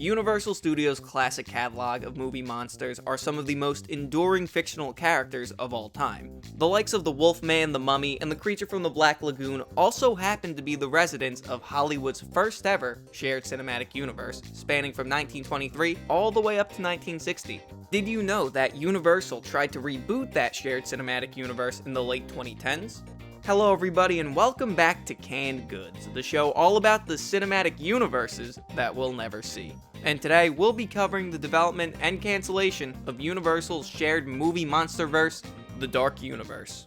Universal Studios' classic catalog of movie monsters are some of the most enduring fictional characters of all time. The likes of the Wolfman, the Mummy, and the Creature from the Black Lagoon also happen to be the residents of Hollywood's first ever shared cinematic universe, spanning from 1923 all the way up to 1960. Did you know that Universal tried to reboot that shared cinematic universe in the late 2010s? Hello everybody and welcome back to Canned Goods, the show all about the cinematic universes that we'll never see. And today we'll be covering the development and cancellation of Universal's shared movie Monsterverse, the Dark Universe.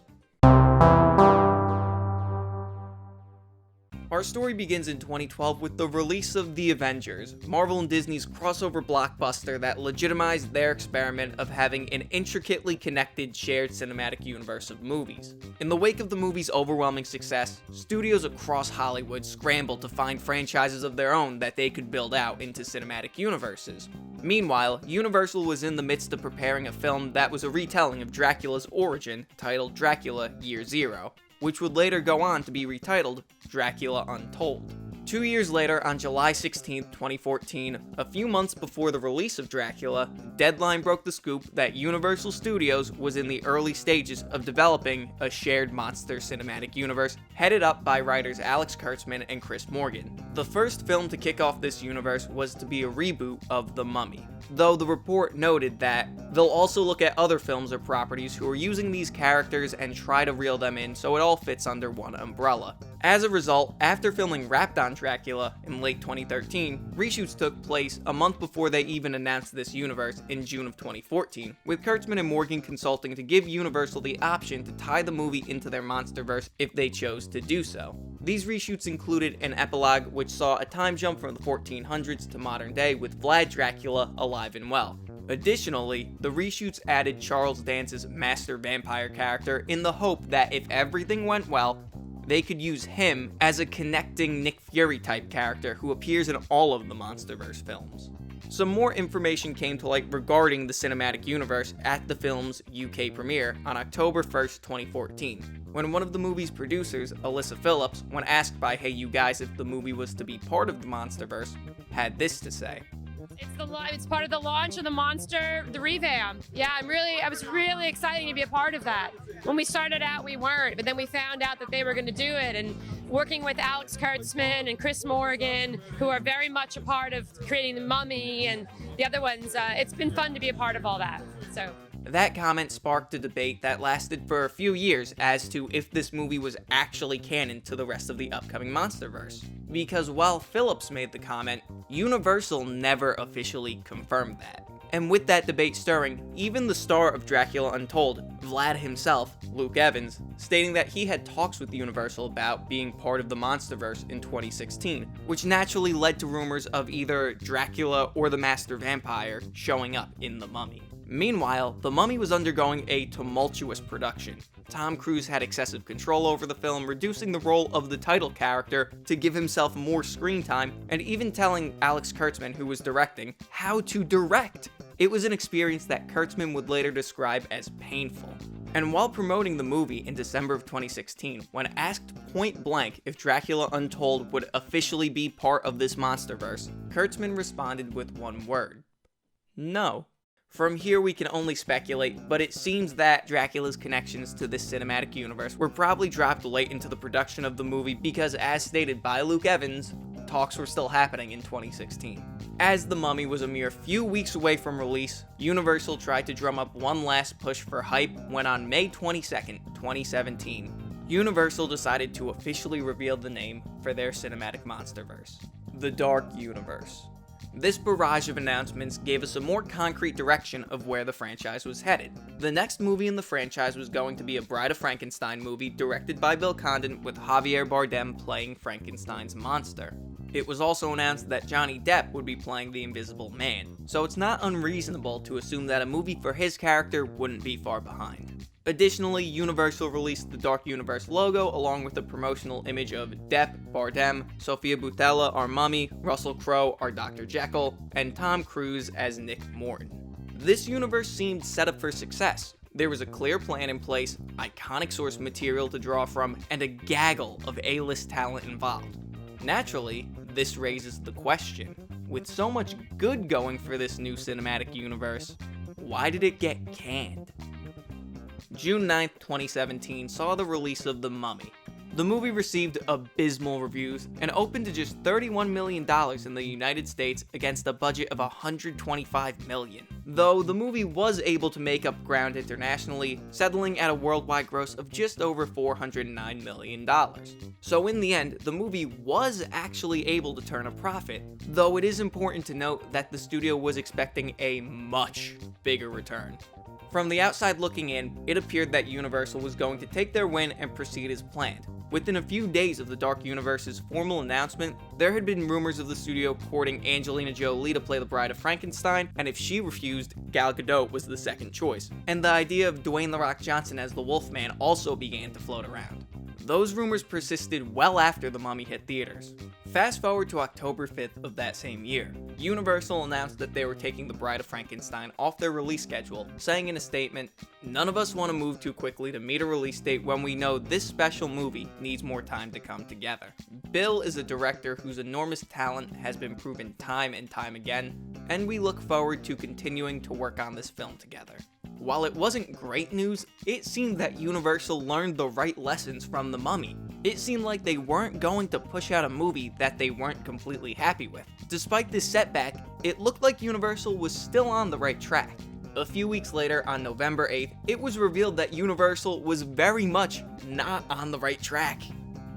Our story begins in 2012 with the release of The Avengers, Marvel and Disney's crossover blockbuster that legitimized their experiment of having an intricately connected shared cinematic universe of movies. In the wake of the movie's overwhelming success, studios across Hollywood scrambled to find franchises of their own that they could build out into cinematic universes. Meanwhile, Universal was in the midst of preparing a film that was a retelling of Dracula's origin, titled Dracula Year Zero, which would later go on to be retitled Dracula Untold. 2 years later, on July 16, 2014, a few months before the release of Dracula, Deadline broke the scoop that Universal Studios was in the early stages of developing a shared monster cinematic universe headed up by writers Alex Kurtzman and Chris Morgan. The first film to kick off this universe was to be a reboot of The Mummy, though the report noted that they'll also look at other films or properties who are using these characters and try to reel them in so it all fits under one umbrella. As a result, after filming wrapped on Dracula in late 2013, reshoots took place a month before they even announced this universe in June of 2014, with Kurtzman and Morgan consulting to give Universal the option to tie the movie into their Monsterverse if they chose to do so. These reshoots included an epilogue which saw a time jump from the 1400s to modern day with Vlad Dracula alive and well. Additionally, the reshoots added Charles Dance's master vampire character in the hope that if everything went well, they could use him as a connecting Nick Fury type character who appears in all of the Monsterverse films. Some more information came to light regarding the cinematic universe at the film's UK premiere on October 1st, 2014, when one of the movie's producers, Alyssa Phillips, when asked by Hey You Guys if the movie was to be part of the Monsterverse, had this to say. It's part of the launch of the revamp. Yeah, I was really excited to be a part of that. When we started out, we weren't, but then we found out that they were going to do it, and working with Alex Kurtzman and Chris Morgan, who are very much a part of creating The Mummy and the other ones, it's been fun to be a part of all that. So. That comment sparked a debate that lasted for a few years as to if this movie was actually canon to the rest of the upcoming Monsterverse. Because while Phillips made the comment, Universal never officially confirmed that. And with that debate stirring, even the star of Dracula Untold, Vlad himself, Luke Evans, stating that he had talks with Universal about being part of the Monsterverse in 2016, which naturally led to rumors of either Dracula or the Master Vampire showing up in The Mummy. Meanwhile, The Mummy was undergoing a tumultuous production. Tom Cruise had excessive control over the film, reducing the role of the title character to give himself more screen time, and even telling Alex Kurtzman, who was directing, how to direct. It was an experience that Kurtzman would later describe as painful. And while promoting the movie in December of 2016, when asked point blank if Dracula Untold would officially be part of this Monsterverse, Kurtzman responded with one word: no. From here we can only speculate, but it seems that Dracula's connections to this cinematic universe were probably dropped late into the production of the movie because, as stated by Luke Evans, talks were still happening in 2016. As The Mummy was a mere few weeks away from release, Universal tried to drum up one last push for hype when on May 22nd, 2017, Universal decided to officially reveal the name for their cinematic Monsterverse, the Dark Universe. This barrage of announcements gave us a more concrete direction of where the franchise was headed. The next movie in the franchise was going to be a Bride of Frankenstein movie directed by Bill Condon with Javier Bardem playing Frankenstein's monster. It was also announced that Johnny Depp would be playing the Invisible Man, so it's not unreasonable to assume that a movie for his character wouldn't be far behind. Additionally, Universal released the Dark Universe logo along with a promotional image of Depp, Bardem, Sofia Boutella, our Mummy, Russell Crowe, our Dr. Jekyll, and Tom Cruise as Nick Morton. This universe seemed set up for success. There was a clear plan in place, iconic source material to draw from, and a gaggle of A-list talent involved. Naturally, this raises the question, With so much good going for this new cinematic universe, why did it get canned? June 9th, 2017 saw the release of The Mummy. The movie received abysmal reviews and opened to just $31 million in the United States against a budget of $125 million. Though the movie was able to make up ground internationally, settling at a worldwide gross of just over $409 million. So in the end, the movie was actually able to turn a profit, though it is important to note that the studio was expecting a much bigger return. From the outside looking in, it appeared that Universal was going to take their win and proceed as planned. Within a few days of the Dark Universe's formal announcement, there had been rumors of the studio courting Angelina Jolie to play the Bride of Frankenstein, and if she refused, Gal Gadot was the second choice. And the idea of Dwayne "The Rock" Johnson as the Wolfman also began to float around. Those rumors persisted well after The Mummy hit theaters. Fast forward to October 5th of that same year. Universal announced that they were taking The Bride of Frankenstein off their release schedule, saying in a statement, "None of us want to move too quickly to meet a release date when we know this special movie needs more time to come together." Bill is a director whose enormous talent has been proven time and time again, and we look forward to continuing to work on this film together. While it wasn't great news, it seemed that Universal learned the right lessons from The Mummy. It seemed like they weren't going to push out a movie that they weren't completely happy with. Despite this setback, it looked like Universal was still on the right track. A few weeks later, on November 8th, it was revealed that Universal was very much not on the right track.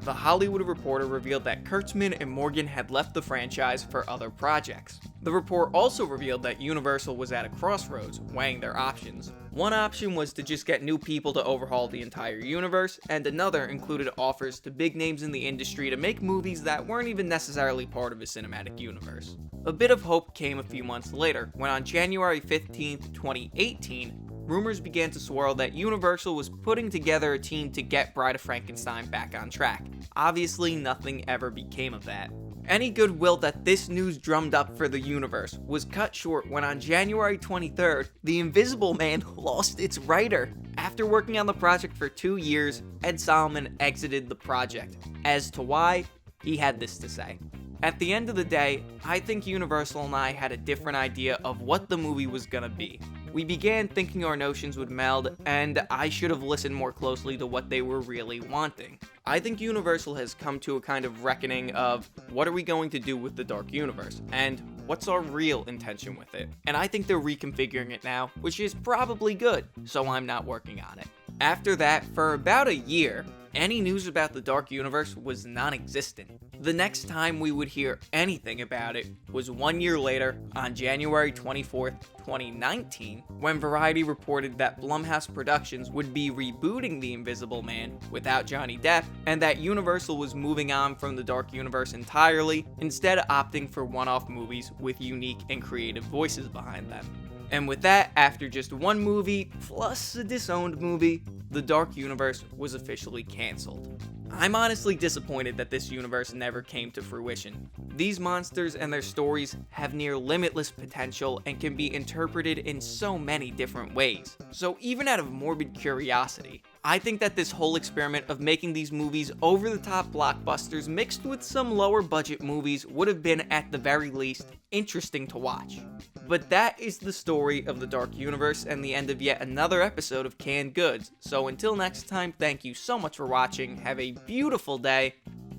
The Hollywood Reporter revealed that Kurtzman and Morgan had left the franchise for other projects. The report also revealed that Universal was at a crossroads, weighing their options. One option was to just get new people to overhaul the entire universe, and another included offers to big names in the industry to make movies that weren't even necessarily part of a cinematic universe. A bit of hope came a few months later, when on January 15th, 2018, rumors began to swirl that Universal was putting together a team to get Bride of Frankenstein back on track. Obviously, nothing ever became of that. Any goodwill that this news drummed up for the universe was cut short when on January 23rd, The Invisible Man lost its writer. After working on the project for 2 years, Ed Solomon exited the project. As to why, he had this to say. "At the end of the day, I think Universal and I had a different idea of what the movie was gonna be. We began thinking our notions would meld, and I should have listened more closely to what they were really wanting. I think Universal has come to a kind of reckoning of what are we going to do with the Dark Universe, and what's our real intention with it. And I think they're reconfiguring it now, which is probably good, so I'm not working on it." After that, for about a year, any news about the Dark Universe was non-existent. The next time we would hear anything about it was 1 year later, on January 24th, 2019, when Variety reported that Blumhouse Productions would be rebooting The Invisible Man without Johnny Depp, and that Universal was moving on from the Dark Universe entirely, instead opting for one-off movies with unique and creative voices behind them. And with that, after just one movie, plus a disowned movie, the Dark Universe was officially cancelled. I'm honestly disappointed that this universe never came to fruition. These monsters and their stories have near limitless potential and can be interpreted in so many different ways. So even out of morbid curiosity, I think that this whole experiment of making these movies over-the-top blockbusters mixed with some lower budget movies would have been, at the very least, interesting to watch. But that is the story of the Dark Universe and the end of yet another episode of Canned Goods. So until next time, thank you so much for watching, have a beautiful day,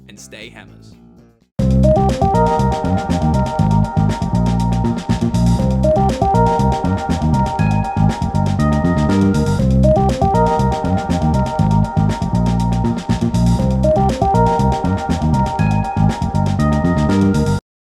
and stay Hemmas.